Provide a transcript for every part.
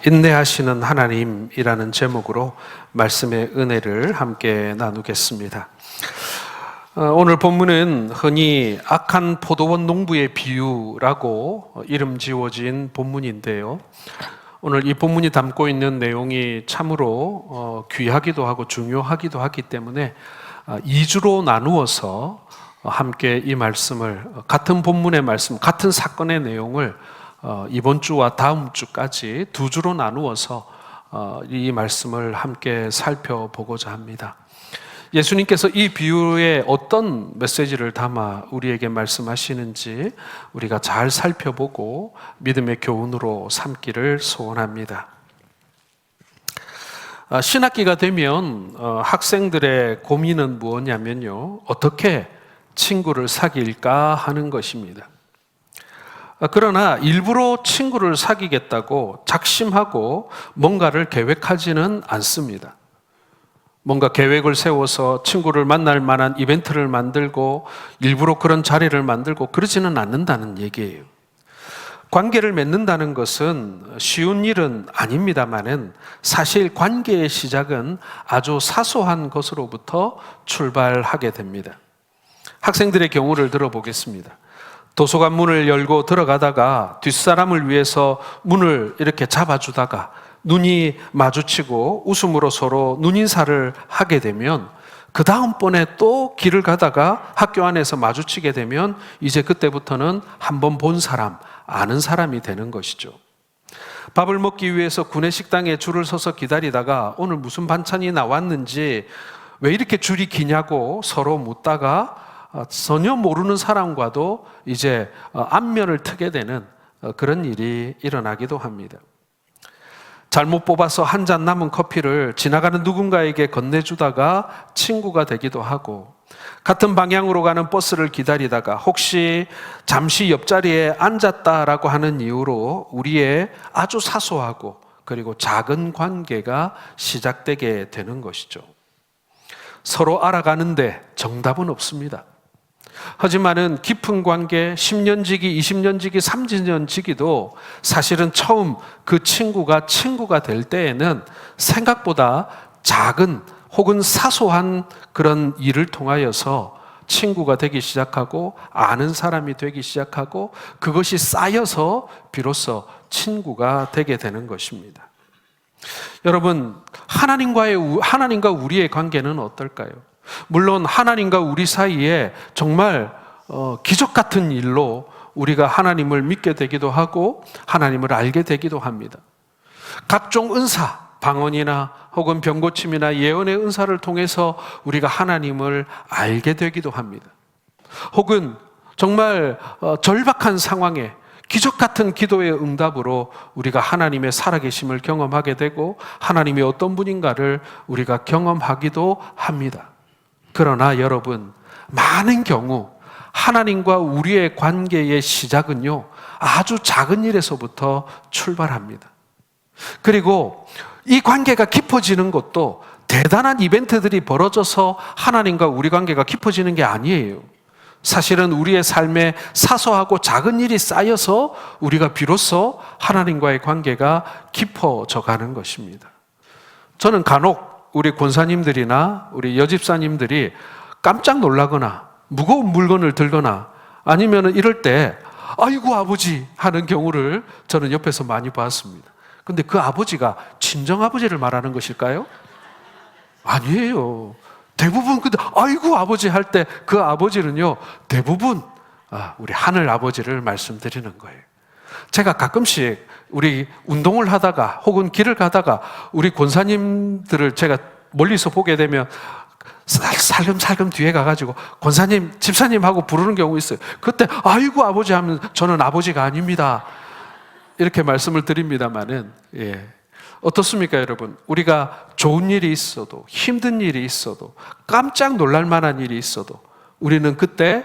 인내하시는 하나님이라는 제목으로 말씀의 은혜를 함께 나누겠습니다. 오늘 본문은 흔히 악한 포도원 농부의 비유라고 이름 지어진 본문인데요. 오늘 이 본문이 담고 있는 내용이 참으로 귀하기도 하고 중요하기도 하기 때문에 2주로 나누어서 함께 이 말씀을, 같은 본문의 말씀, 같은 사건의 내용을 이번 주와 다음 주까지 2주로 나누어서 이 말씀을 함께 살펴보고자 합니다. 예수님께서 이 비유에 어떤 메시지를 담아 우리에게 말씀하시는지 우리가 잘 살펴보고 믿음의 교훈으로 삼기를 소원합니다. 신학기가 되면 학생들의 고민은 무엇냐면요, 어떻게 친구를 사귈까 하는 것입니다. 그러나 일부러 친구를 사귀겠다고 작심하고 뭔가를 계획하지는 않습니다. 뭔가 계획을 세워서 친구를 만날 만한 이벤트를 만들고 일부러 그런 자리를 만들고 그러지는 않는다는 얘기예요. 관계를 맺는다는 것은 쉬운 일은 아닙니다만은 사실 관계의 시작은 아주 사소한 것으로부터 출발하게 됩니다. 학생들의 경우를 들어보겠습니다. 도서관 문을 열고 들어가다가 뒷사람을 위해서 문을 이렇게 잡아주다가 눈이 마주치고 웃음으로 서로 눈인사를 하게 되면 그 다음번에 또 길을 가다가 학교 안에서 마주치게 되면 이제 그때부터는 한번 본 사람, 아는 사람이 되는 것이죠. 밥을 먹기 위해서 구내식당에 줄을 서서 기다리다가 오늘 무슨 반찬이 나왔는지 왜 이렇게 줄이 기냐고 서로 묻다가 전혀 모르는 사람과도 이제 안면을 트게 되는 그런 일이 일어나기도 합니다. 잘못 뽑아서 한 잔 남은 커피를 지나가는 누군가에게 건네주다가 친구가 되기도 하고, 같은 방향으로 가는 버스를 기다리다가 혹시 잠시 옆자리에 앉았다라고 하는 이유로 우리의 아주 사소하고 그리고 작은 관계가 시작되게 되는 것이죠. 서로 알아가는데 정답은 없습니다. 하지만은 깊은 관계, 10년지기, 20년지기, 30년지기도 사실은 처음 그 친구가 될 때에는 생각보다 작은 혹은 사소한 그런 일을 통하여서 친구가 되기 시작하고 아는 사람이 되기 시작하고 그것이 쌓여서 비로소 친구가 되게 되는 것입니다. 여러분, 하나님과 우리의 관계는 어떨까요? 물론 하나님과 우리 사이에 정말 기적 같은 일로 우리가 하나님을 믿게 되기도 하고 하나님을 알게 되기도 합니다. 각종 은사, 방언이나 혹은 병고침이나 예언의 은사를 통해서 우리가 하나님을 알게 되기도 합니다. 혹은 정말 절박한 상황에 기적 같은 기도의 응답으로 우리가 하나님의 살아계심을 경험하게 되고 하나님이 어떤 분인가를 우리가 경험하기도 합니다. 그러나 여러분, 많은 경우 하나님과 우리의 관계의 시작은요, 아주 작은 일에서부터 출발합니다. 그리고 이 관계가 깊어지는 것도 대단한 이벤트들이 벌어져서 하나님과 우리 관계가 깊어지는 게 아니에요. 사실은 우리의 삶에 사소하고 작은 일이 쌓여서 우리가 비로소 하나님과의 관계가 깊어져 가는 것입니다. 저는 간혹 우리 권사님들이나 우리 여집사님들이 깜짝 놀라거나 무거운 물건을 들거나 아니면 이럴 때 아이고 아버지 하는 경우를 저는 옆에서 많이 봤습니다. 근데 그 아버지가 친정아버지를 말하는 것일까요? 아니에요. 대부분 근데 아이고 아버지 할 때 그 아버지는요, 대부분 우리 하늘 아버지를 말씀드리는 거예요. 제가 가끔씩 우리 운동을 하다가 혹은 길을 가다가 우리 권사님들을 제가 멀리서 보게 되면 살금살금 뒤에 가가지고 권사님, 집사님 하고 부르는 경우 있어요. 그때 아이고 아버지 하면 저는 아버지가 아닙니다 이렇게 말씀을 드립니다마는, 어떻습니까 여러분? 우리가 좋은 일이 있어도 힘든 일이 있어도 깜짝 놀랄 만한 일이 있어도 우리는 그때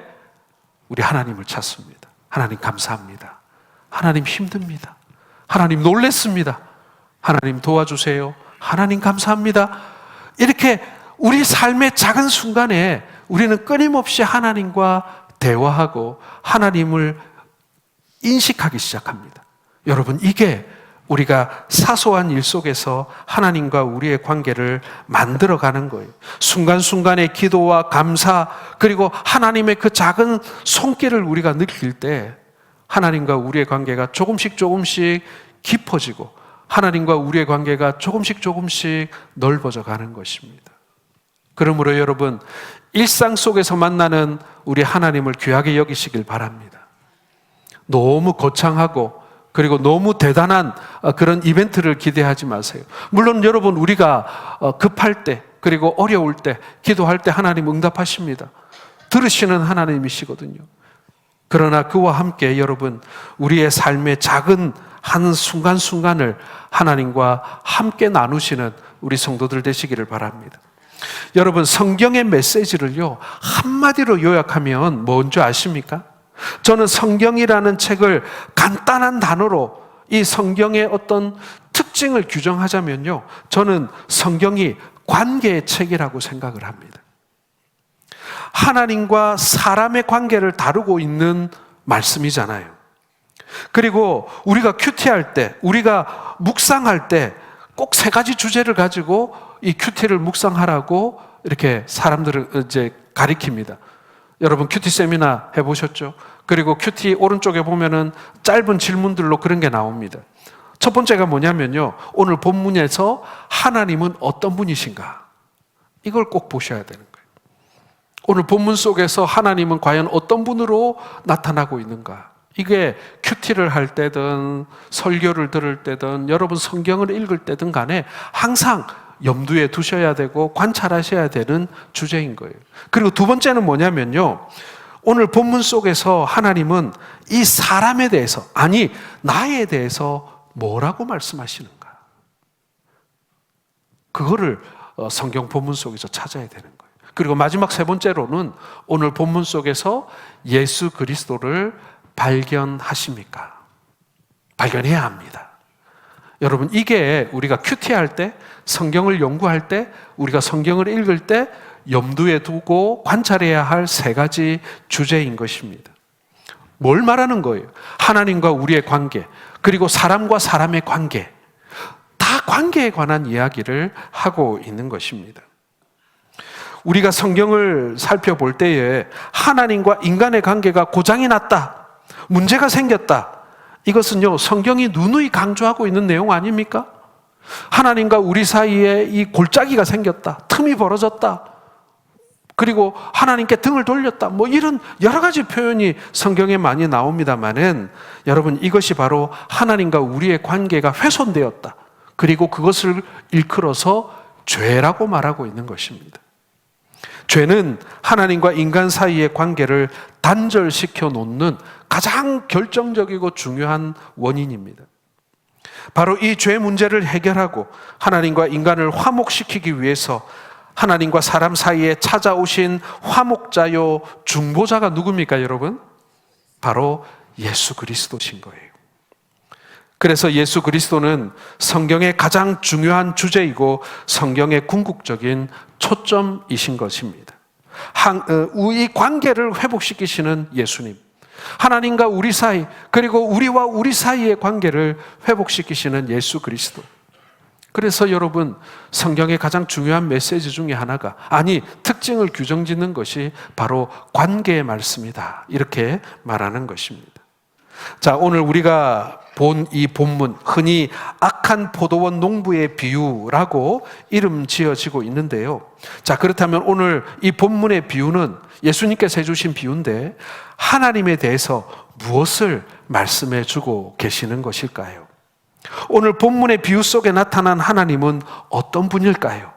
우리 하나님을 찾습니다. 하나님 감사합니다. 하나님 힘듭니다. 하나님 놀랬습니다. 하나님 도와주세요. 하나님 감사합니다. 이렇게 우리 삶의 작은 순간에 우리는 끊임없이 하나님과 대화하고 하나님을 인식하기 시작합니다. 여러분, 이게 우리가 사소한 일 속에서 하나님과 우리의 관계를 만들어가는 거예요. 순간순간의 기도와 감사, 그리고 하나님의 그 작은 손길을 우리가 느낄 때 하나님과 우리의 관계가 조금씩 깊어지고 하나님과 우리의 관계가 조금씩 넓어져 가는 것입니다. 그러므로 여러분, 일상 속에서 만나는 우리 하나님을 귀하게 여기시길 바랍니다. 너무 거창하고 그리고 너무 대단한 그런 이벤트를 기대하지 마세요. 물론 여러분, 우리가 급할 때 그리고 어려울 때 기도할 때 하나님 응답하십니다. 들으시는 하나님이시거든요. 그러나 그와 함께 여러분, 우리의 삶의 작은 한 순간순간을 하나님과 함께 나누시는 우리 성도들 되시기를 바랍니다. 여러분, 성경의 메시지를요 한마디로 요약하면 뭔지 아십니까? 저는 성경이라는 책을 간단한 단어로 이 성경의 어떤 특징을 규정하자면요, 저는 성경이 관계의 책이라고 생각을 합니다. 하나님과 사람의 관계를 다루고 있는 말씀이잖아요. 그리고 우리가 큐티할 때, 우리가 묵상할 때 꼭 3가지 주제를 가지고 이 큐티를 묵상하라고 이렇게 사람들을 이제 가리킵니다. 여러분, 큐티 세미나 해보셨죠? 그리고 큐티 오른쪽에 보면은 짧은 질문들로 그런 게 나옵니다. 첫 번째가 뭐냐면요, 오늘 본문에서 하나님은 어떤 분이신가? 이걸 꼭 보셔야 되는 거예요. 오늘 본문 속에서 하나님은 과연 어떤 분으로 나타나고 있는가? 이게 큐티를 할 때든 설교를 들을 때든 여러분 성경을 읽을 때든 간에 항상 염두에 두셔야 되고 관찰하셔야 되는 주제인 거예요. 그리고 두 번째는 뭐냐면요, 오늘 본문 속에서 하나님은 이 사람에 대해서, 아니 나에 대해서 뭐라고 말씀하시는가? 그거를 성경 본문 속에서 찾아야 되는 거예요. 그리고 마지막 3번째로는 오늘 본문 속에서 예수 그리스도를 발견하십니까? 발견해야 합니다. 여러분, 이게 우리가 큐티할 때, 성경을 연구할 때, 우리가 성경을 읽을 때 염두에 두고 관찰해야 할 3가지 주제인 것입니다. 뭘 말하는 거예요? 하나님과 우리의 관계, 그리고 사람과 사람의 관계, 다 관계에 관한 이야기를 하고 있는 것입니다. 우리가 성경을 살펴볼 때에 하나님과 인간의 관계가 고장이 났다, 문제가 생겼다, 이것은요 성경이 누누이 강조하고 있는 내용 아닙니까? 하나님과 우리 사이에 이 골짜기가 생겼다, 틈이 벌어졌다, 그리고 하나님께 등을 돌렸다, 뭐 이런 여러 가지 표현이 성경에 많이 나옵니다만은 여러분, 이것이 바로 하나님과 우리의 관계가 훼손되었다, 그리고 그것을 일컬어서 죄라고 말하고 있는 것입니다. 죄는 하나님과 인간 사이의 관계를 단절시켜 놓는 가장 결정적이고 중요한 원인입니다. 바로 이 죄 문제를 해결하고 하나님과 인간을 화목시키기 위해서 하나님과 사람 사이에 찾아오신 화목자요 중보자가 누굽니까, 여러분? 바로 예수 그리스도신 거예요. 그래서 예수 그리스도는 성경의 가장 중요한 주제이고 성경의 궁극적인 초점이신 것입니다. 이 관계를 회복시키시는 예수님, 하나님과 우리 사이, 그리고 우리와 우리 사이의 관계를 회복시키시는 예수 그리스도. 그래서 여러분, 성경의 가장 중요한 메시지 중에 하나가, 아니 특징을 규정짓는 것이 바로 관계의 말씀이다, 이렇게 말하는 것입니다. 자, 오늘 우리가 본 이 본문, 흔히 악한 포도원 농부의 비유라고 이름 지어지고 있는데요. 자, 그렇다면 오늘 이 본문의 비유는 예수님께서 해주신 비유인데 하나님에 대해서 무엇을 말씀해 주고 계시는 것일까요? 오늘 본문의 비유 속에 나타난 하나님은 어떤 분일까요?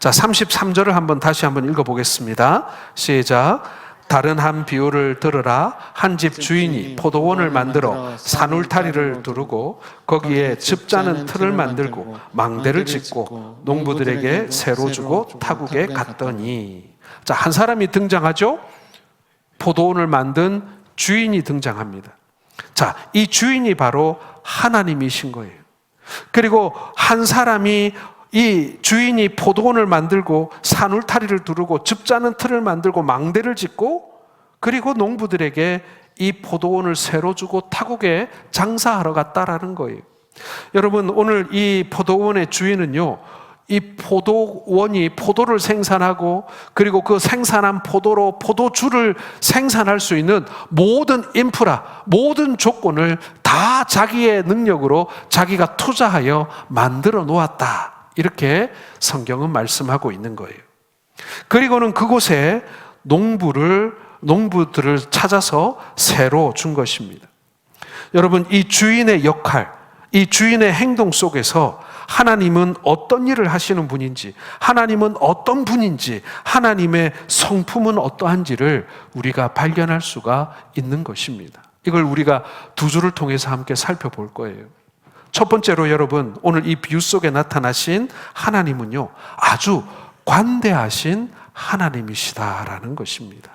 자, 33절을 다시 한번 읽어보겠습니다. 시작. 다른 한 비유를 들으라. 한 집 주인이 포도원을 만들어 산울타리를 두르고 거기에 즙자는 틀을 만들고 망대를 짓고 농부들에게 새로 주고 타국에 갔더니. 자, 한 사람이 등장하죠. 포도원을 만든 주인이 등장합니다. 자, 이 주인이 바로 하나님이신 거예요. 그리고 한 사람이, 이 주인이 포도원을 만들고 산울타리를 두르고 즙자는 틀을 만들고 망대를 짓고 그리고 농부들에게 이 포도원을 새로 주고 타국에 장사하러 갔다라는 거예요. 여러분, 오늘 이 포도원의 주인은요, 이 포도원이 포도를 생산하고 그리고 그 생산한 포도로 포도주를 생산할 수 있는 모든 인프라, 모든 조건을 다 자기의 능력으로 자기가 투자하여 만들어 놓았다. 이렇게 성경은 말씀하고 있는 거예요. 그리고는 그곳에 농부들을 찾아서 새로 준 것입니다. 여러분, 이 주인의 역할, 이 주인의 행동 속에서 하나님은 어떤 일을 하시는 분인지, 하나님은 어떤 분인지, 하나님의 성품은 어떠한지를 우리가 발견할 수가 있는 것입니다. 이걸 우리가 두 줄을 통해서 함께 살펴볼 거예요. 첫 번째로 여러분, 오늘 이 비유 속에 나타나신 하나님은요, 아주 관대하신 하나님이시다라는 것입니다.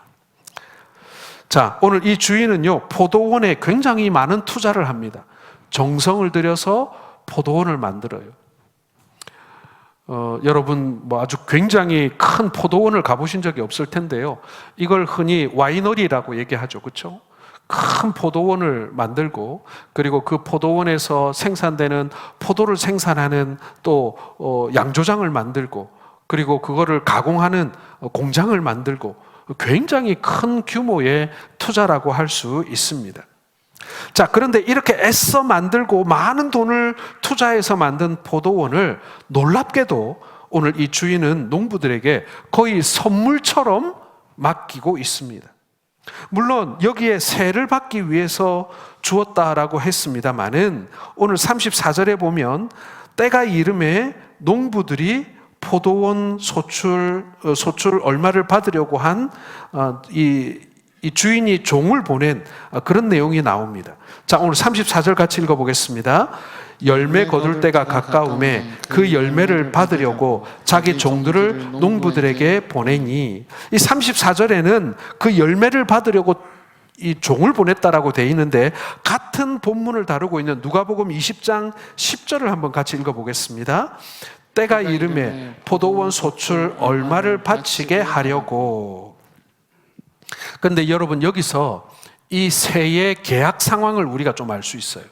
자, 오늘 이 주인은요, 포도원에 굉장히 많은 투자를 합니다. 정성을 들여서 포도원을 만들어요. 여러분, 아주 굉장히 큰 포도원을 가보신 적이 없을 텐데요. 이걸 흔히 와이너리라고 얘기하죠. 그렇죠? 큰 포도원을 만들고, 그리고 그 포도원에서 생산되는 포도를 생산하는 또 양조장을 만들고, 그리고 그거를 가공하는 공장을 만들고, 굉장히 큰 규모의 투자라고 할 수 있습니다. 자, 그런데 이렇게 애써 만들고 많은 돈을 투자해서 만든 포도원을 놀랍게도 오늘 이 주인은 농부들에게 거의 선물처럼 맡기고 있습니다. 물론 여기에 세를 받기 위해서 주었다라고 했습니다마는 오늘 34절에 보면 때가 이름에 농부들이 포도원 소출 얼마를 받으려고 한 이 주인이 종을 보낸 그런 내용이 나옵니다. 자, 오늘 34절 같이 읽어보겠습니다. 열매 거둘 때가 가까움에 그 열매를 받으려고 자기 종들을 농부들에게 보내니, 이 34절에는 그 열매를 받으려고 이 종을 보냈다라고 되어 있는데, 같은 본문을 다루고 있는 누가복음 20장 10절을 한번 같이 읽어보겠습니다. 때가 이름에 포도원 소출 얼마를 바치게 하려고. 그런데 여러분, 여기서 이 세의 계약 상황을 우리가 좀 알 수 있어요.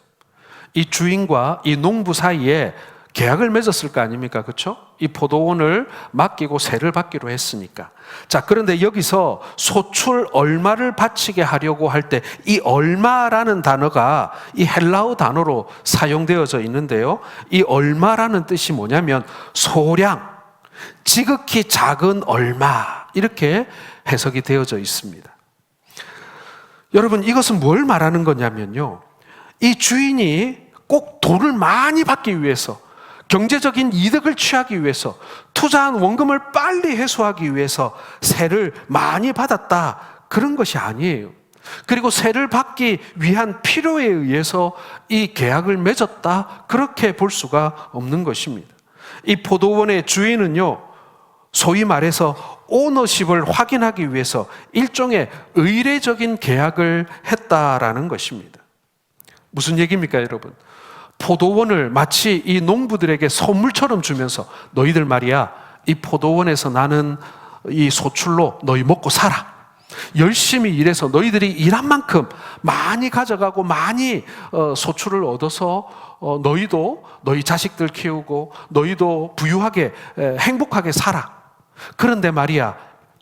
이 주인과 이 농부 사이에 계약을 맺었을 거 아닙니까? 그렇죠? 이 포도원을 맡기고 세를 받기로 했으니까. 자, 그런데 여기서 소출 얼마를 바치게 하려고 할 때 이 얼마라는 단어가 이 헬라어 단어로 사용되어져 있는데요. 이 얼마라는 뜻이 뭐냐면 소량, 지극히 작은 얼마, 이렇게 해석이 되어져 있습니다. 여러분, 이것은 뭘 말하는 거냐면요, 이 주인이 꼭 돈을 많이 받기 위해서, 경제적인 이득을 취하기 위해서, 투자한 원금을 빨리 회수하기 위해서 세를 많이 받았다, 그런 것이 아니에요. 그리고 세를 받기 위한 필요에 의해서 이 계약을 맺었다, 그렇게 볼 수가 없는 것입니다. 이 포도원의 주인은요, 소위 말해서 오너십을 확인하기 위해서 일종의 의례적인 계약을 했다라는 것입니다. 무슨 얘기입니까, 여러분? 포도원을 마치 이 농부들에게 선물처럼 주면서, 너희들 말이야, 이 포도원에서 나는 이 소출로 너희 먹고 살아. 열심히 일해서 너희들이 일한 만큼 많이 가져가고 많이 소출을 얻어서 너희도 너희 자식들 키우고 너희도 부유하게 행복하게 살아. 그런데 말이야,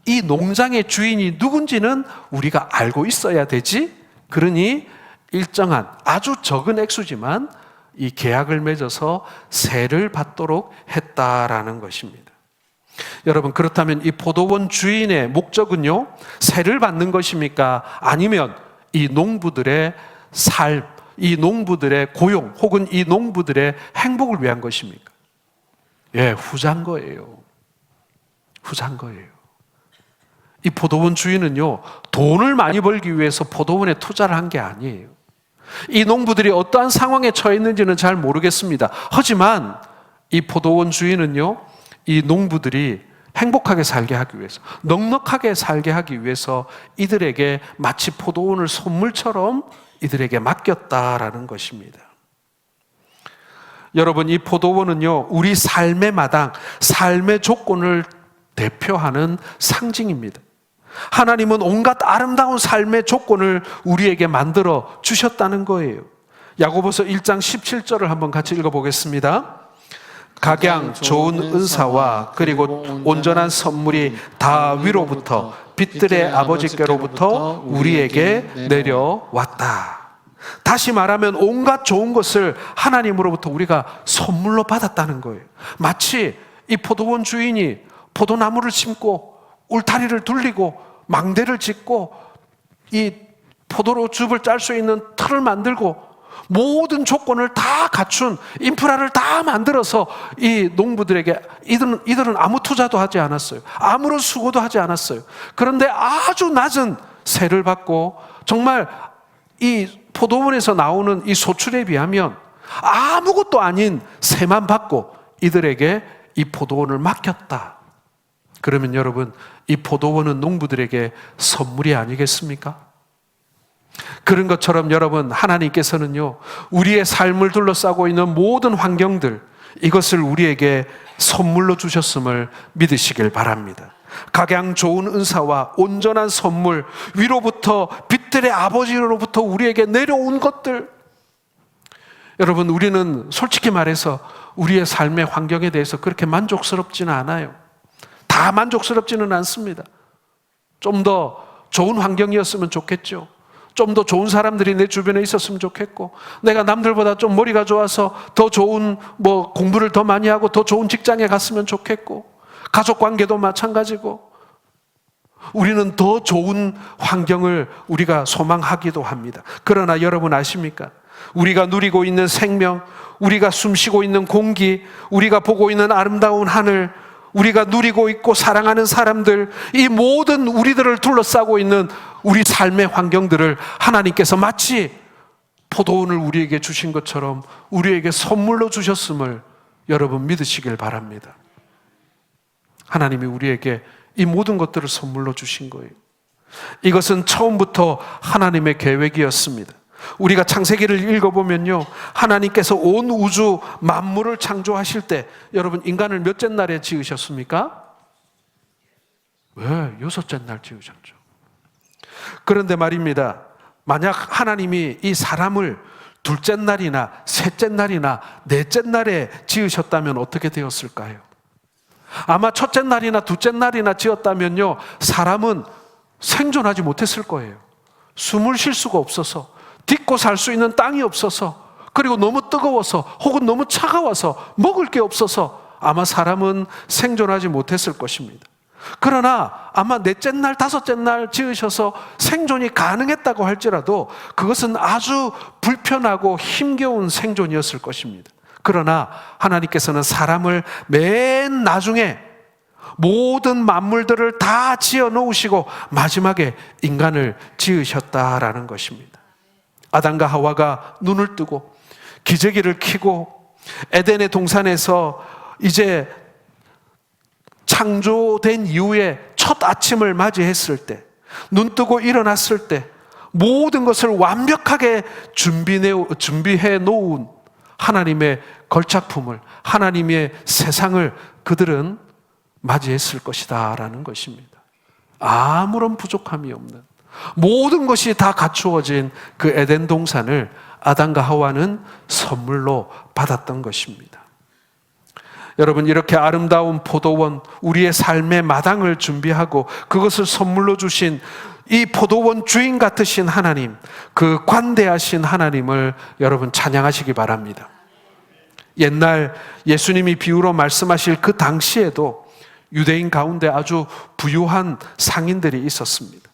이 농장의 주인이 누군지는 우리가 알고 있어야 되지. 그러니 일정한 아주 적은 액수지만 이 계약을 맺어서 세를 받도록 했다라는 것입니다. 여러분, 그렇다면 이 포도원 주인의 목적은요, 세를 받는 것입니까? 아니면 이 농부들의 삶, 이 농부들의 고용, 혹은 이 농부들의 행복을 위한 것입니까? 예, 후자인 거예요. 후자인 거예요. 이 포도원 주인은요, 돈을 많이 벌기 위해서 포도원에 투자를 한 게 아니에요. 이 농부들이 어떠한 상황에 처해 있는지는 잘 모르겠습니다. 하지만 이 포도원 주인은요, 이 농부들이 행복하게 살게 하기 위해서, 넉넉하게 살게 하기 위해서 이들에게 마치 포도원을 선물처럼 이들에게 맡겼다라는 것입니다. 여러분, 이 포도원은요, 우리 삶의 마당, 삶의 조건을 대표하는 상징입니다. 하나님은 온갖 아름다운 삶의 조건을 우리에게 만들어 주셨다는 거예요. 야고보서 1장 17절을 한번 같이 읽어보겠습니다. 각양 좋은 은사와 그리고 온전한 선물이 다 위로부터 빛들의 아버지께로부터 우리에게 내려왔다. 다시 말하면 온갖 좋은 것을 하나님으로부터 우리가 선물로 받았다는 거예요. 마치 이 포도원 주인이 포도나무를 심고 울타리를 둘리고 망대를 짓고 이 포도로 즙을 짤 수 있는 틀을 만들고 모든 조건을 다 갖춘 인프라를 다 만들어서 이 농부들에게 이들은 아무 투자도 하지 않았어요. 아무런 수고도 하지 않았어요. 그런데 아주 낮은 세를 받고 정말 이 포도원에서 나오는 이 소출에 비하면 아무것도 아닌 세만 받고 이들에게 이 포도원을 맡겼다. 그러면 여러분, 이 포도원은 농부들에게 선물이 아니겠습니까? 그런 것처럼 여러분, 하나님께서는요, 우리의 삶을 둘러싸고 있는 모든 환경들, 이것을 우리에게 선물로 주셨음을 믿으시길 바랍니다. 각양 좋은 은사와 온전한 선물, 위로부터 빛들의 아버지로부터 우리에게 내려온 것들. 여러분, 우리는 솔직히 말해서 우리의 삶의 환경에 대해서 그렇게 만족스럽지는 않아요. 다 만족스럽지는 않습니다. 좀 더 좋은 환경이었으면 좋겠죠. 좀 더 좋은 사람들이 내 주변에 있었으면 좋겠고, 내가 남들보다 좀 머리가 좋아서 더 좋은 공부를 더 많이 하고 더 좋은 직장에 갔으면 좋겠고, 가족 관계도 마찬가지고, 우리는 더 좋은 환경을 우리가 소망하기도 합니다. 그러나 여러분 아십니까? 우리가 누리고 있는 생명, 우리가 숨쉬고 있는 공기, 우리가 보고 있는 아름다운 하늘, 우리가 누리고 있고 사랑하는 사람들, 이 모든 우리들을 둘러싸고 있는 우리 삶의 환경들을 하나님께서 마치 포도원을 우리에게 주신 것처럼 우리에게 선물로 주셨음을 여러분 믿으시길 바랍니다. 하나님이 우리에게 이 모든 것들을 선물로 주신 거예요. 이것은 처음부터 하나님의 계획이었습니다. 우리가 창세기를 읽어보면요, 하나님께서 온 우주 만물을 창조하실 때 여러분, 인간을 몇째 날에 지으셨습니까? 왜? 6째 날 지으셨죠. 그런데 말입니다, 만약 하나님이 이 사람을 둘째 날이나 셋째 날이나 넷째 날에 지으셨다면 어떻게 되었을까요? 아마 첫째 날이나 둘째 날이나 지었다면요, 사람은 생존하지 못했을 거예요. 숨을 쉴 수가 없어서, 딛고 살 수 있는 땅이 없어서, 그리고 너무 뜨거워서 혹은 너무 차가워서 먹을 게 없어서 아마 사람은 생존하지 못했을 것입니다. 그러나 아마 넷째 날, 다섯째 날 지으셔서 생존이 가능했다고 할지라도 그것은 아주 불편하고 힘겨운 생존이었을 것입니다. 그러나 하나님께서는 사람을 맨 나중에 모든 만물들을 다 지어 놓으시고 마지막에 인간을 지으셨다라는 것입니다. 아담과 하와가 눈을 뜨고 기저귀를 켜고 에덴의 동산에서 이제 창조된 이후에 첫 아침을 맞이했을 때, 눈 뜨고 일어났을 때 모든 것을 완벽하게 준비해 놓은 하나님의 걸작품을, 하나님의 세상을 그들은 맞이했을 것이다 라는 것입니다. 아무런 부족함이 없는 모든 것이 다 갖추어진 그 에덴 동산을 아담과 하와는 선물로 받았던 것입니다. 여러분, 이렇게 아름다운 포도원, 우리의 삶의 마당을 준비하고 그것을 선물로 주신 이 포도원 주인 같으신 하나님, 그 관대하신 하나님을 여러분 찬양하시기 바랍니다. 옛날 예수님이 비유로 말씀하실 그 당시에도 유대인 가운데 아주 부유한 상인들이 있었습니다.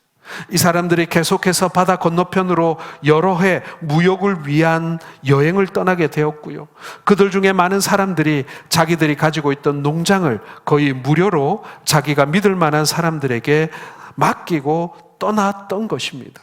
이 사람들이 계속해서 바다 건너편으로 여러 해 무역을 위한 여행을 떠나게 되었고요, 그들 중에 많은 사람들이 자기들이 가지고 있던 농장을 거의 무료로 자기가 믿을 만한 사람들에게 맡기고 떠났던 것입니다.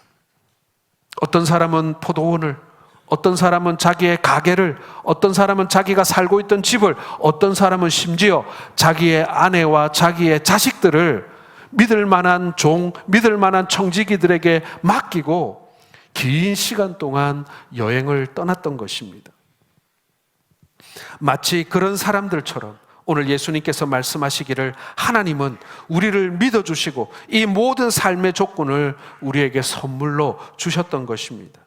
어떤 사람은 포도원을, 어떤 사람은 자기의 가게를, 어떤 사람은 자기가 살고 있던 집을, 어떤 사람은 심지어 자기의 아내와 자기의 자식들을 믿을 만한 종, 믿을 만한 청지기들에게 맡기고 긴 시간 동안 여행을 떠났던 것입니다. 마치 그런 사람들처럼 오늘 예수님께서 말씀하시기를 하나님은 우리를 믿어주시고 이 모든 삶의 조건을 우리에게 선물로 주셨던 것입니다.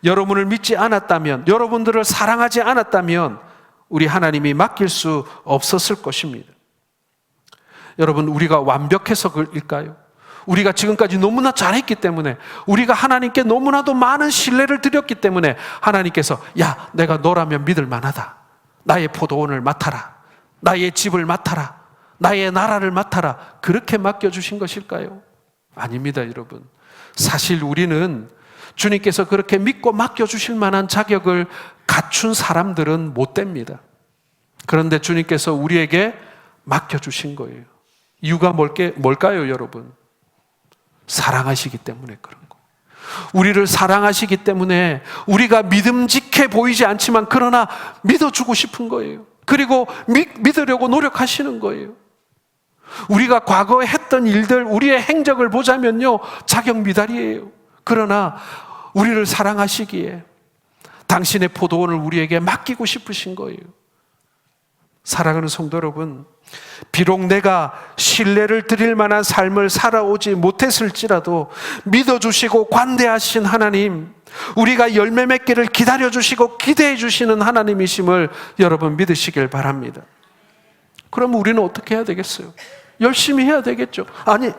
여러분을 믿지 않았다면, 여러분들을 사랑하지 않았다면 우리 하나님이 맡길 수 없었을 것입니다. 여러분, 우리가 완벽해서일까요? 우리가 지금까지 너무나 잘했기 때문에, 우리가 하나님께 너무나도 많은 신뢰를 드렸기 때문에 하나님께서 야, 내가 너라면 믿을 만하다, 나의 포도원을 맡아라, 나의 집을 맡아라, 나의 나라를 맡아라, 그렇게 맡겨주신 것일까요? 아닙니다, 여러분. 사실 우리는 주님께서 그렇게 믿고 맡겨주실 만한 자격을 갖춘 사람들은 못 됩니다. 그런데 주님께서 우리에게 맡겨주신 거예요. 이유가 뭘까요, 여러분? 사랑하시기 때문에 그런 거예요. 우리를 사랑하시기 때문에 우리가 믿음직해 보이지 않지만 그러나 믿어주고 싶은 거예요. 그리고 믿으려고 노력하시는 거예요. 우리가 과거에 했던 일들, 우리의 행적을 보자면요, 자격 미달이에요. 그러나 우리를 사랑하시기에 당신의 포도원을 우리에게 맡기고 싶으신 거예요. 사랑하는 성도 여러분, 비록 내가 신뢰를 드릴 만한 삶을 살아오지 못했을지라도 믿어주시고 관대하신 하나님, 우리가 열매 맺기를 기다려주시고 기대해 주시는 하나님이심을 여러분 믿으시길 바랍니다. 그럼 우리는 어떻게 해야 되겠어요? 열심히 해야 되겠죠. 아니,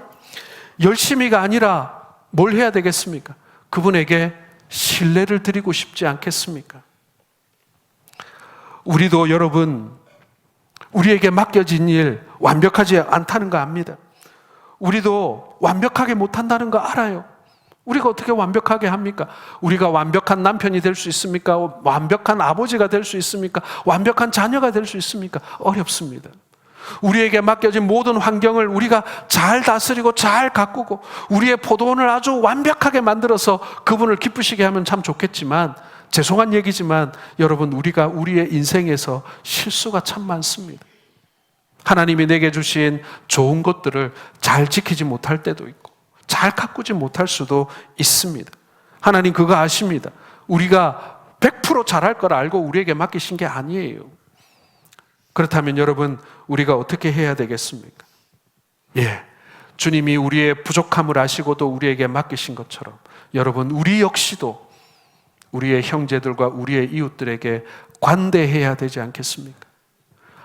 열심히가 아니라 뭘 해야 되겠습니까? 그분에게 신뢰를 드리고 싶지 않겠습니까? 우리도 여러분, 우리에게 맡겨진 일 완벽하지 않다는 거 압니다. 우리도 완벽하게 못한다는 거 알아요. 우리가 어떻게 완벽하게 합니까? 우리가 완벽한 남편이 될 수 있습니까? 완벽한 아버지가 될 수 있습니까? 완벽한 자녀가 될 수 있습니까? 어렵습니다. 우리에게 맡겨진 모든 환경을 우리가 잘 다스리고 잘 가꾸고 우리의 포도원을 아주 완벽하게 만들어서 그분을 기쁘시게 하면 참 좋겠지만, 죄송한 얘기지만 여러분, 우리가 우리의 인생에서 실수가 참 많습니다. 하나님이 내게 주신 좋은 것들을 잘 지키지 못할 때도 있고 잘 가꾸지 못할 수도 있습니다. 하나님 그거 아십니다. 우리가 100% 잘할 걸 알고 우리에게 맡기신 게 아니에요. 그렇다면 여러분, 우리가 어떻게 해야 되겠습니까? 주님이 우리의 부족함을 아시고도 우리에게 맡기신 것처럼 여러분, 우리 역시도 우리의 형제들과 우리의 이웃들에게 관대해야 되지 않겠습니까?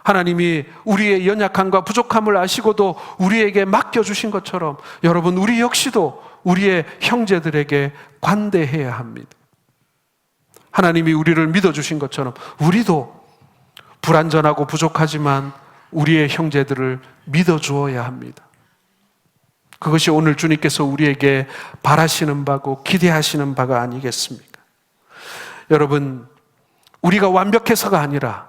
하나님이 우리의 연약함과 부족함을 아시고도 우리에게 맡겨주신 것처럼 여러분, 우리 역시도 우리의 형제들에게 관대해야 합니다. 하나님이 우리를 믿어주신 것처럼 우리도 불완전하고 부족하지만 우리의 형제들을 믿어주어야 합니다. 그것이 오늘 주님께서 우리에게 바라시는 바고 기대하시는 바가 아니겠습니까? 여러분, 우리가 완벽해서가 아니라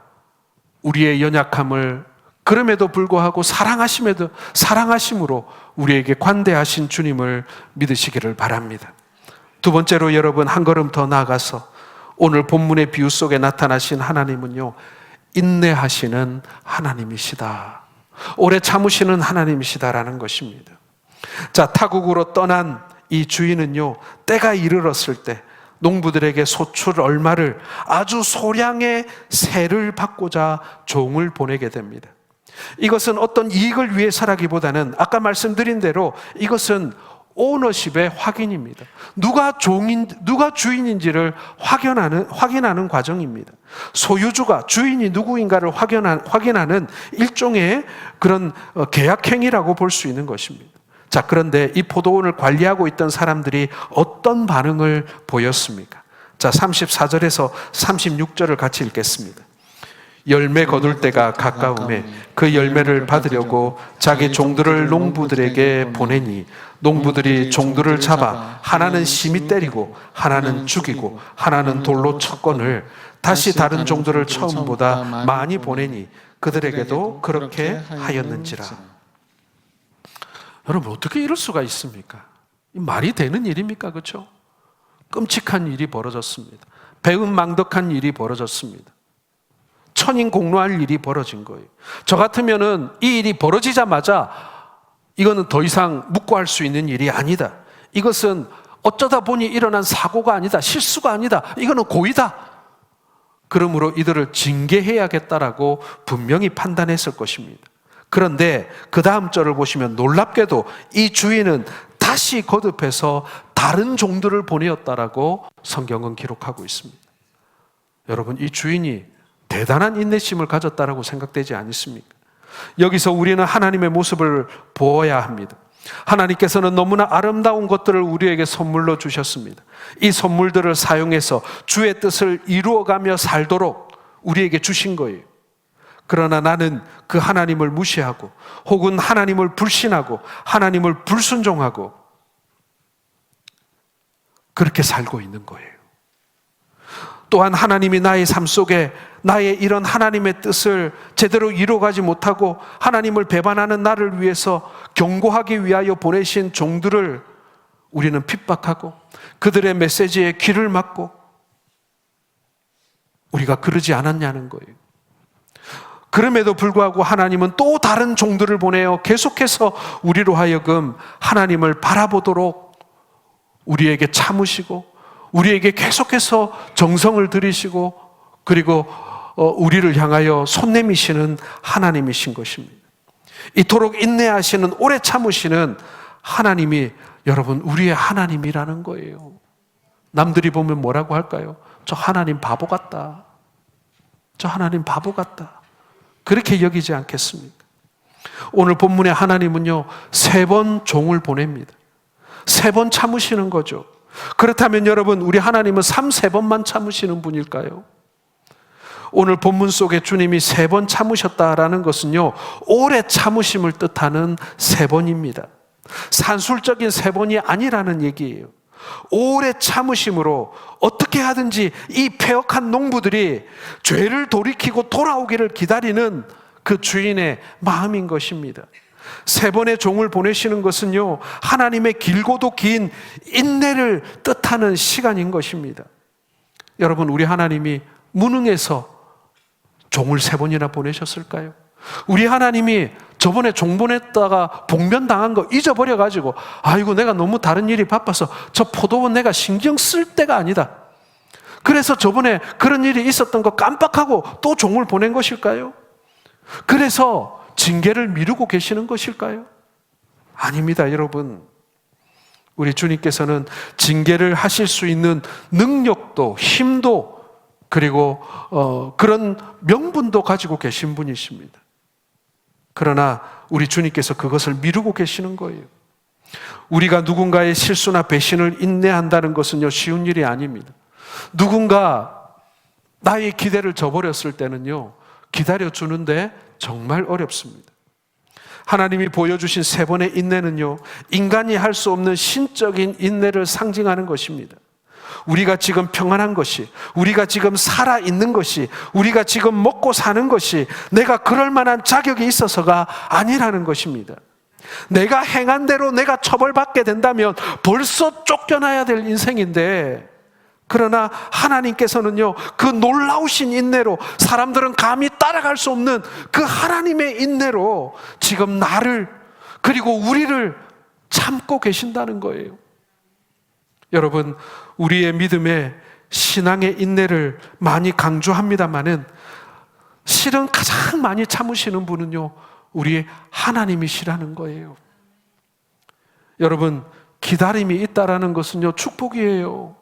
우리의 연약함을 그럼에도 불구하고 사랑하심으로 우리에게 관대하신 주님을 믿으시기를 바랍니다. 두 번째로 여러분, 한 걸음 더 나아가서 오늘 본문의 비유 속에 나타나신 하나님은요, 인내하시는 하나님이시다, 오래 참으시는 하나님이시다라는 것입니다. 자, 타국으로 떠난 이 주인은요, 때가 이르렀을 때 농부들에게 소출 얼마를, 아주 소량의 세를 받고자 종을 보내게 됩니다. 이것은 어떤 이익을 위해서라기보다는 아까 말씀드린 대로 이것은 오너십의 확인입니다. 누가 주인인지를 확인하는 과정입니다. 소유주가 주인이 누구인가를 확인하는 일종의 그런 계약행위라고 볼 수 있는 것입니다. 자, 그런데 이 포도원을 관리하고 있던 사람들이 어떤 반응을 보였습니까? 자, 34절에서 36절을 같이 읽겠습니다. 열매 거둘 때가 가까우매 그 열매를 받으려고 자기 종들을 농부들에게 보내니 농부들이 종들을 잡아 하나는 심히 때리고 하나는 죽이고 하나는 돌로 쳤거늘 다시 다른 종들을 처음보다 많이 보내니 그들에게도 그렇게 하였는지라. 여러분, 어떻게 이럴 수가 있습니까? 말이 되는 일입니까? 그렇죠? 끔찍한 일이 벌어졌습니다. 배은망덕한 일이 벌어졌습니다. 천인공노할 일이 벌어진 거예요. 저 같으면은 이 일이 벌어지자마자 이거는 더 이상 묵고할 수 있는 일이 아니다, 이것은 어쩌다 보니 일어난 사고가 아니다, 실수가 아니다, 이거는 고의다, 그러므로 이들을 징계해야겠다라고 분명히 판단했을 것입니다. 그런데 그 다음 절을 보시면 놀랍게도 이 주인은 다 다시 거듭해서 다른 종들을 보내었다라고 성경은 기록하고 있습니다. 여러분, 이 주인이 대단한 인내심을 가졌다라고 생각되지 않습니까? 여기서 우리는 하나님의 모습을 보아야 합니다. 하나님께서는 너무나 아름다운 것들을 우리에게 선물로 주셨습니다. 이 선물들을 사용해서 주의 뜻을 이루어가며 살도록 우리에게 주신 거예요. 그러나 나는 그 하나님을 무시하고 혹은 하나님을 불신하고 하나님을 불순종하고 그렇게 살고 있는 거예요. 또한 하나님이 나의 삶 속에 나의 이런 하나님의 뜻을 제대로 이루어가지 못하고 하나님을 배반하는 나를 위해서 경고하기 위하여 보내신 종들을 우리는 핍박하고 그들의 메시지에 귀를 막고 우리가 그러지 않았냐는 거예요. 그럼에도 불구하고 하나님은 또 다른 종들을 보내어 계속해서 우리로 하여금 하나님을 바라보도록 우리에게 참으시고 우리에게 계속해서 정성을 들이시고 그리고 우리를 향하여 손 내미시는 하나님이신 것입니다. 이토록 인내하시는, 오래 참으시는 하나님이 여러분 우리의 하나님이라는 거예요. 남들이 보면 뭐라고 할까요? 저 하나님 바보 같다. 저 하나님 바보 같다. 그렇게 여기지 않겠습니까? 오늘 본문의 하나님은요 3번 종을 보냅니다. 3번 참으시는 거죠. 그렇다면 여러분, 우리 하나님은 3번만 참으시는 분일까요? 오늘 본문 속에 주님이 3번 참으셨다라는 것은요 오래 참으심을 뜻하는 3번입니다. 산술적인 3번이 아니라는 얘기예요. 오래 참으심으로 어떻게 하든지 이 패역한 농부들이 죄를 돌이키고 돌아오기를 기다리는 그 주인의 마음인 것입니다. 3번의 종을 보내시는 것은요 하나님의 길고도 긴 인내를 뜻하는 시간인 것입니다. 여러분, 우리 하나님이 무능해서 종을 3번이나 보내셨을까요? 우리 하나님이 저번에 종 보냈다가 봉변당한 거 잊어버려가지고 아이고 내가 너무 다른 일이 바빠서 저 포도원 내가 신경 쓸 때가 아니다, 그래서 저번에 그런 일이 있었던 거 깜빡하고 또 종을 보낸 것일까요? 그래서 징계를 미루고 계시는 것일까요? 아닙니다. 여러분, 우리 주님께서는 징계를 하실 수 있는 능력도 힘도 그리고 그런 명분도 가지고 계신 분이십니다. 그러나 우리 주님께서 그것을 미루고 계시는 거예요. 우리가 누군가의 실수나 배신을 인내한다는 것은요 쉬운 일이 아닙니다. 누군가 나의 기대를 저버렸을 때는요 기다려주는데 정말 어렵습니다. 하나님이 보여주신 3번의 인내는요 인간이 할 수 없는 신적인 인내를 상징하는 것입니다. 우리가 지금 평안한 것이, 우리가 지금 살아있는 것이, 우리가 지금 먹고 사는 것이 내가 그럴 만한 자격이 있어서가 아니라는 것입니다. 내가 행한 대로 내가 처벌받게 된다면 벌써 쫓겨나야 될 인생인데, 그러나 하나님께서는요 그 놀라우신 인내로, 사람들은 감히 따라갈 수 없는 그 하나님의 인내로 지금 나를 그리고 우리를 참고 계신다는 거예요. 여러분, 우리의 믿음에 신앙의 인내를 많이 강조합니다마는 실은 가장 많이 참으시는 분은요 우리 하나님이시라는 거예요. 여러분, 기다림이 있다라는 것은요 축복이에요.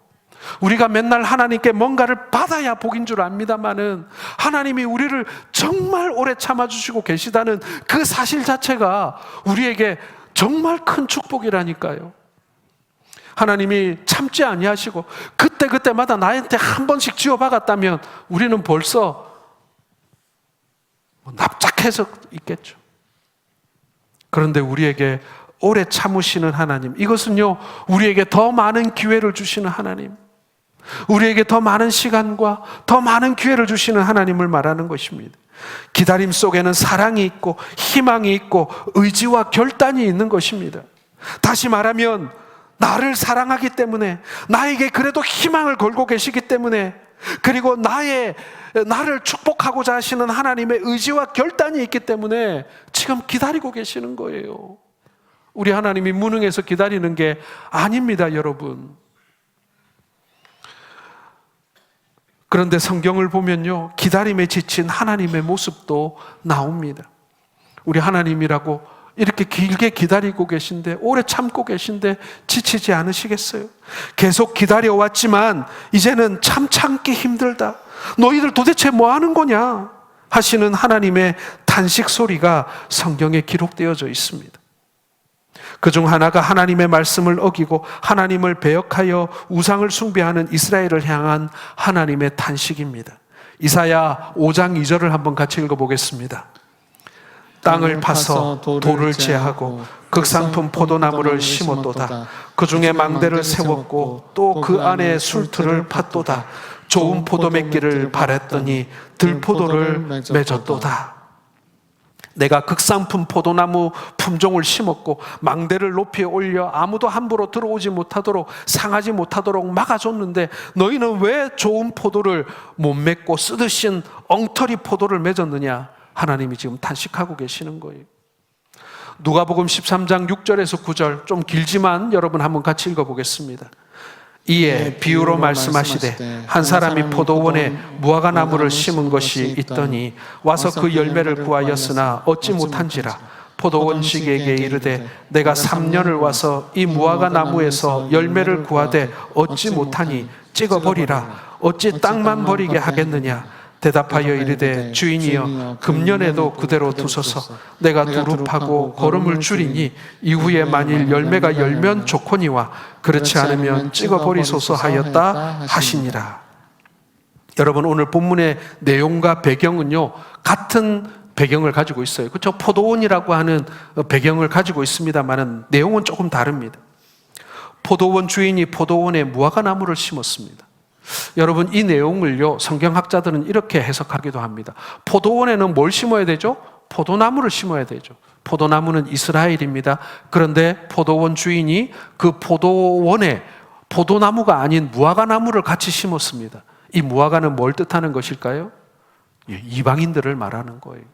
우리가 맨날 하나님께 뭔가를 받아야 복인 줄 압니다마는 하나님이 우리를 정말 오래 참아주시고 계시다는 그 사실 자체가 우리에게 정말 큰 축복이라니까요. 하나님이 참지 아니하시고 그때마다 나한테 한 번씩 지어박았다면 우리는 벌써 납작해서 있겠죠. 그런데 우리에게 오래 참으시는 하나님, 이것은요 우리에게 더 많은 기회를 주시는 하나님, 우리에게 더 많은 시간과 더 많은 기회를 주시는 하나님을 말하는 것입니다. 기다림 속에는 사랑이 있고 희망이 있고 의지와 결단이 있는 것입니다. 다시 말하면 나를 사랑하기 때문에, 나에게 그래도 희망을 걸고 계시기 때문에, 그리고 나를 축복하고자 하시는 하나님의 의지와 결단이 있기 때문에 지금 기다리고 계시는 거예요. 우리 하나님이 무능해서 기다리는 게 아닙니다, 여러분. 그런데 성경을 보면요 기다림에 지친 하나님의 모습도 나옵니다. 우리 하나님이라고 이렇게 길게 기다리고 계신데, 오래 참고 계신데 지치지 않으시겠어요? 계속 기다려왔지만 이제는 참 참기 힘들다. 너희들 도대체 뭐 하는 거냐? 하시는 하나님의 탄식 소리가 성경에 기록되어져 있습니다. 그중 하나가 하나님의 말씀을 어기고 하나님을 배역하여 우상을 숭배하는 이스라엘을 향한 하나님의 탄식입니다. 이사야 5장 2절을 한번 같이 읽어보겠습니다. 땅을 파서 돌을 제하고 극상품 포도나무를 심었도다. 그 중에 망대를 세웠고 또 그 안에 술틀을 팠도다. 좋은 포도맺기를 바랬더니 들포도를 맺었도다. 내가 극상품 포도나무 품종을 심었고 망대를 높이 올려 아무도 함부로 들어오지 못하도록, 상하지 못하도록 막아줬는데 너희는 왜 좋은 포도를 못 맺고 쓰드신 엉터리 포도를 맺었느냐? 하나님이 지금 탄식하고 계시는 거예요. 누가복음 13장 6절에서 9절, 좀 길지만 여러분 한번 같이 읽어보겠습니다. 이에 비유로 말씀하시되 한 사람이 포도원에 무화과 나무를 심은 것이 있더니 와서 그 열매를 구하였으나 얻지 못한지라. 포도원식에게 이르되 내가 3년을 와서 이 무화과 나무에서 열매를 구하되 얻지 못하니 찍어버리라. 어찌 땅만 버리게 하겠느냐? 대답하여 이르되 주인이여 금년에도 그대로 두소서. 내가 두릅하고 거름을 줄이니 이후에 만일 열매가 열면 좋거니와 그렇지 않으면 찍어버리소서 하였다 하시니라. 여러분, 오늘 본문의 내용과 배경은요 같은 배경을 가지고 있어요. 그렇죠? 포도원이라고 하는 배경을 가지고 있습니다만 내용은 조금 다릅니다. 포도원 주인이 포도원에 무화과 나무를 심었습니다. 여러분, 이 내용을요 성경학자들은 이렇게 해석하기도 합니다. 포도원에는 뭘 심어야 되죠? 포도나무를 심어야 되죠. 포도나무는 이스라엘입니다. 그런데 포도원 주인이 그 포도원에 포도나무가 아닌 무화과 나무를 같이 심었습니다. 이 무화과는 뭘 뜻하는 것일까요? 이방인들을 말하는 거예요.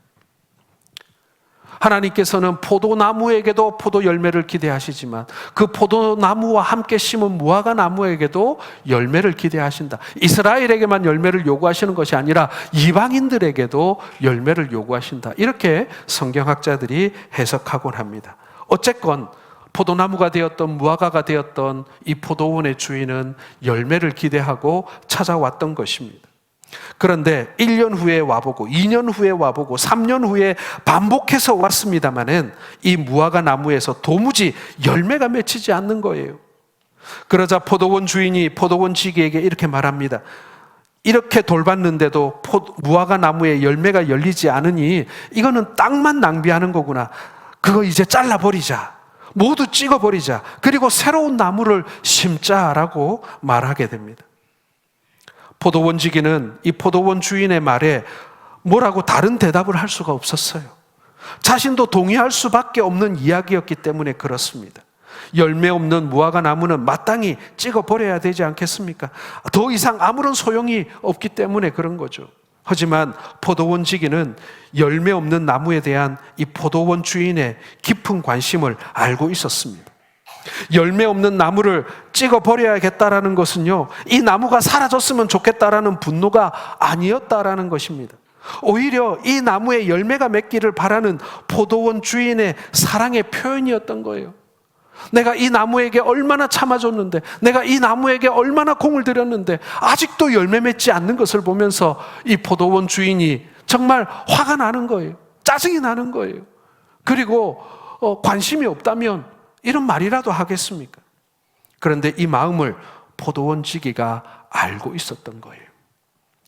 하나님께서는 포도나무에게도 포도 열매를 기대하시지만 그 포도나무와 함께 심은 무화과 나무에게도 열매를 기대하신다. 이스라엘에게만 열매를 요구하시는 것이 아니라 이방인들에게도 열매를 요구하신다. 이렇게 성경학자들이 해석하곤 합니다. 어쨌건 포도나무가 되었던 무화과가 되었던 이 포도원의 주인은 열매를 기대하고 찾아왔던 것입니다. 그런데 1년 후에 와보고 2년 후에 와보고 3년 후에 반복해서 왔습니다마는 이 무화과 나무에서 도무지 열매가 맺히지 않는 거예요. 그러자 포도원 주인이 포도원 지기에게 이렇게 말합니다. 이렇게 돌봤는데도 무화과 나무에 열매가 열리지 않으니 이거는 땅만 낭비하는 거구나. 그거 이제 잘라버리자. 모두 찍어버리자. 그리고 새로운 나무를 심자라고 말하게 됩니다. 포도원 지기는 이 포도원 주인의 말에 뭐라고 다른 대답을 할 수가 없었어요. 자신도 동의할 수밖에 없는 이야기였기 때문에 그렇습니다. 열매 없는 무화과 나무는 마땅히 찍어버려야 되지 않겠습니까? 더 이상 아무런 소용이 없기 때문에 그런 거죠. 하지만 포도원 지기는 열매 없는 나무에 대한 이 포도원 주인의 깊은 관심을 알고 있었습니다. 열매 없는 나무를 찍어버려야겠다라는 것은요, 이 나무가 사라졌으면 좋겠다라는 분노가 아니었다라는 것입니다. 오히려 이 나무에 열매가 맺기를 바라는 포도원 주인의 사랑의 표현이었던 거예요. 내가 이 나무에게 얼마나 참아줬는데, 내가 이 나무에게 얼마나 공을 들였는데 아직도 열매 맺지 않는 것을 보면서 이 포도원 주인이 정말 화가 나는 거예요. 짜증이 나는 거예요. 그리고 관심이 없다면 이런 말이라도 하겠습니까? 그런데 이 마음을 포도원 지기가 알고 있었던 거예요.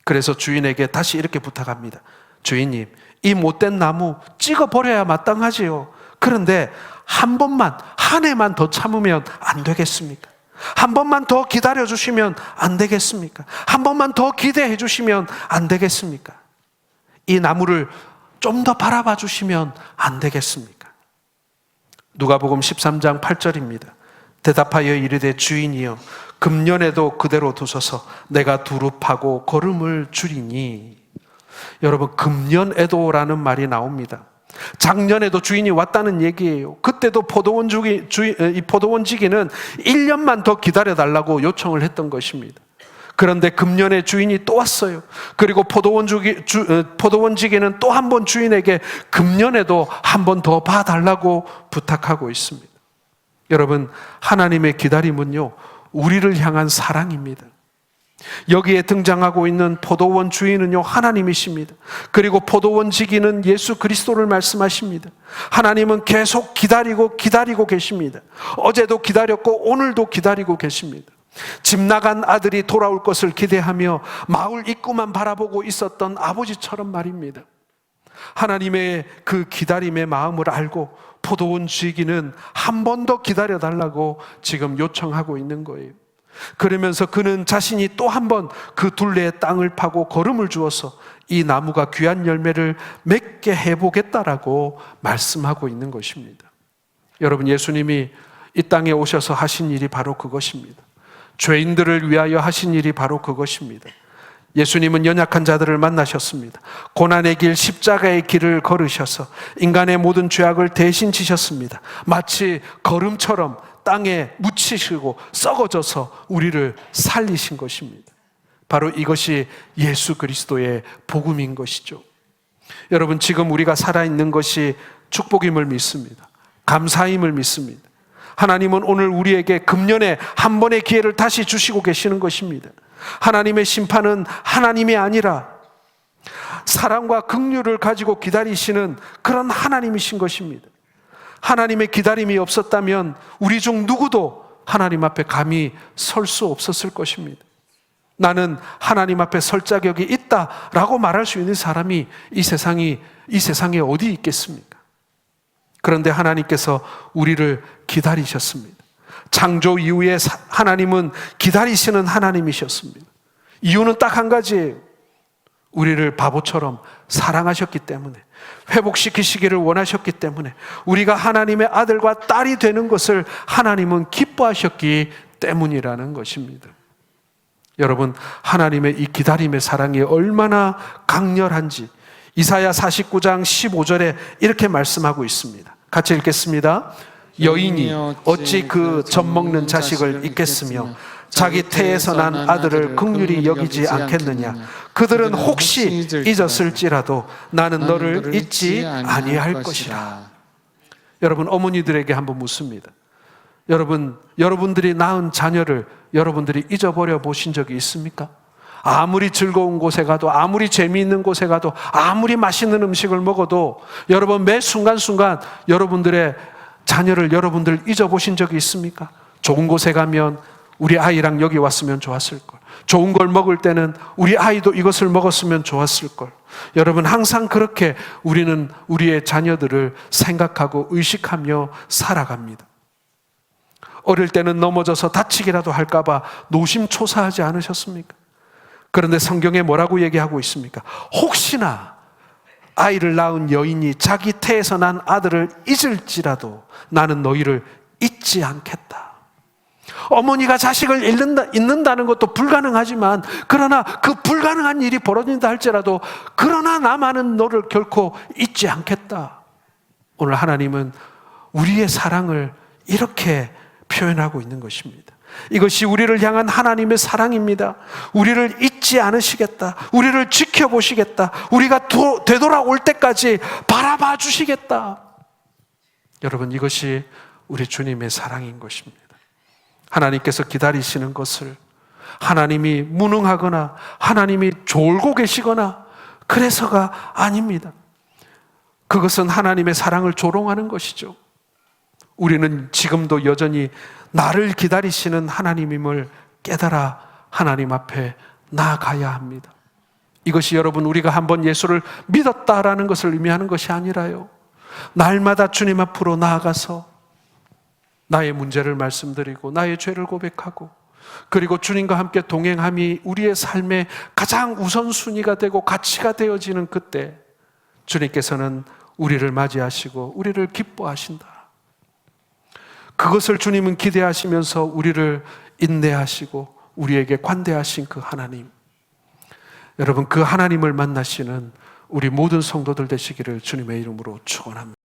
그래서 주인에게 다시 이렇게 부탁합니다. 주인님, 이 못된 나무 찍어버려야 마땅하지요. 그런데 한 번만, 한 해만 더 참으면 안 되겠습니까? 한 번만 더 기다려주시면 안 되겠습니까? 한 번만 더 기대해 주시면 안 되겠습니까? 이 나무를 좀 더 바라봐 주시면 안 되겠습니까? 누가복음 13장 8절입니다. 대답하여 이르되 주인이여 금년에도 그대로 두소서. 내가 두릅하고 거름을 줄이니. 여러분, 금년에도라는 말이 나옵니다. 작년에도 주인이 왔다는 얘기예요. 그때도 포도원 지기는 1년만 더 기다려달라고 요청을 했던 것입니다. 그런데 금년의 주인이 또 왔어요. 그리고 포도원지기는 또 한 번 주인에게 금년에도 한 번 더 봐달라고 부탁하고 있습니다. 여러분, 하나님의 기다림은요, 우리를 향한 사랑입니다. 여기에 등장하고 있는 포도원 주인은요, 하나님이십니다. 그리고 포도원 지기는 예수 그리스도를 말씀하십니다. 하나님은 계속 기다리고 계십니다. 어제도 기다렸고 오늘도 기다리고 계십니다. 집 나간 아들이 돌아올 것을 기대하며 마을 입구만 바라보고 있었던 아버지처럼 말입니다. 하나님의 그 기다림의 마음을 알고 포도원 지기는 한 번 더 기다려달라고 지금 요청하고 있는 거예요. 그러면서 그는 자신이 또 한 번 그 둘레의 땅을 파고 거름을 주어서 이 나무가 귀한 열매를 맺게 해보겠다라고 말씀하고 있는 것입니다. 여러분, 예수님이 이 땅에 오셔서 하신 일이 바로 그것입니다. 죄인들을 위하여 하신 일이 바로 그것입니다. 예수님은 연약한 자들을 만나셨습니다. 고난의 길, 십자가의 길을 걸으셔서 인간의 모든 죄악을 대신 지셨습니다. 마치 거름처럼 땅에 묻히시고 썩어져서 우리를 살리신 것입니다. 바로 이것이 예수 그리스도의 복음인 것이죠. 여러분, 지금 우리가 살아있는 것이 축복임을 믿습니다. 감사임을 믿습니다. 하나님은 오늘 우리에게 금년에 한 번의 기회를 다시 주시고 계시는 것입니다. 하나님의 심판은 하나님이 아니라 사랑과 긍휼을 가지고 기다리시는 그런 하나님이신 것입니다. 하나님의 기다림이 없었다면 우리 중 누구도 하나님 앞에 감히 설 수 없었을 것입니다. 나는 하나님 앞에 설 자격이 있다라고 말할 수 있는 사람이 이 세상에 어디 있겠습니까? 그런데 하나님께서 우리를 기다리셨습니다. 창조 이후에 하나님은 기다리시는 하나님이셨습니다. 이유는 딱 한 가지예요. 우리를 바보처럼 사랑하셨기 때문에, 회복시키시기를 원하셨기 때문에, 우리가 하나님의 아들과 딸이 되는 것을 하나님은 기뻐하셨기 때문이라는 것입니다. 여러분, 하나님의 이 기다림의 사랑이 얼마나 강렬한지 이사야 49장 15절에 이렇게 말씀하고 있습니다. 같이 읽겠습니다. 여인이 어찌 그 젖먹는 자식을 잊겠으며 자기 태에서 난 아들을 긍휼히 여기지 않겠느냐. 그들은 혹시 잊었을지라도 나는 너를 잊지 아니할 것이라. 여러분, 어머니들에게 한번 묻습니다. 여러분들이 낳은 자녀를 여러분들이 잊어버려 보신 적이 있습니까? 아무리 즐거운 곳에 가도, 아무리 재미있는 곳에 가도, 아무리 맛있는 음식을 먹어도 여러분 매 순간순간 여러분들의 자녀를 여러분들 잊어보신 적이 있습니까? 좋은 곳에 가면 우리 아이랑 여기 왔으면 좋았을 걸. 좋은 걸 먹을 때는 우리 아이도 이것을 먹었으면 좋았을 걸. 여러분, 항상 그렇게 우리는 우리의 자녀들을 생각하고 의식하며 살아갑니다. 어릴 때는 넘어져서 다치기라도 할까봐 노심초사하지 않으셨습니까? 그런데 성경에 뭐라고 얘기하고 있습니까? 혹시나 아이를 낳은 여인이 자기 태에서 난 아들을 잊을지라도 나는 너희를 잊지 않겠다. 어머니가 자식을 잊는다는 것도 불가능하지만, 그러나 그 불가능한 일이 벌어진다 할지라도 그러나 나만은 너를 결코 잊지 않겠다. 오늘 하나님은 우리의 사랑을 이렇게 표현하고 있는 것입니다. 이것이 우리를 향한 하나님의 사랑입니다. 우리를 잊지 않으시겠다. 우리를 지켜보시겠다. 우리가 되돌아올 때까지 바라봐 주시겠다. 여러분, 이것이 우리 주님의 사랑인 것입니다. 하나님께서 기다리시는 것을 하나님이 무능하거나 하나님이 졸고 계시거나 그래서가 아닙니다. 그것은 하나님의 사랑을 조롱하는 것이죠. 우리는 지금도 여전히 나를 기다리시는 하나님임을 깨달아 하나님 앞에 나아가야 합니다. 이것이 여러분, 우리가 한번 예수를 믿었다라는 것을 의미하는 것이 아니라요, 날마다 주님 앞으로 나아가서 나의 문제를 말씀드리고 나의 죄를 고백하고, 그리고 주님과 함께 동행함이 우리의 삶의 가장 우선순위가 되고 가치가 되어지는 그때 주님께서는 우리를 맞이하시고 우리를 기뻐하신다. 그것을 주님은 기대하시면서 우리를 인내하시고 우리에게 관대하신 그 하나님, 여러분, 그 하나님을 만나시는 우리 모든 성도들 되시기를 주님의 이름으로 축원합니다.